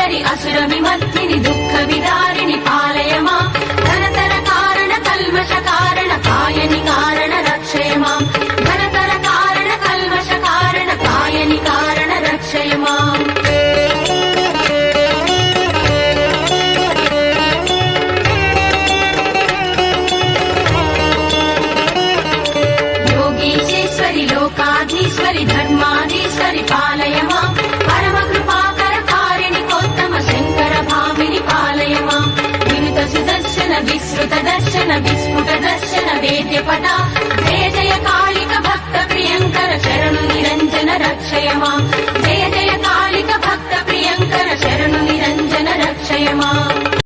योगीश्वरि असुर विमर्दिनि दुःख विदारिणि पालय मां धनतर कारण कल्मष कारण कायनि कारण रक्षय मां धनतर कारण कल्मष कारण कायनि कारण रक्षय माम् योगीशेश्वरि लोकाधीश्वरि धर्माधीश्वरि पालय मां परम कृपाकर कारिणि कोत्तम शंकर भामिनि पालय मां विनुत सुदर्शन विस्तृत दर्शन विस्फुट दर्शन वेद्यपटा जय जय कालिक भक्त प्रियंकर शरणु निरंजन रक्षय मां जय जय कालिक भक्त प्रियंकर शरणु निरंजन रक्षय माम्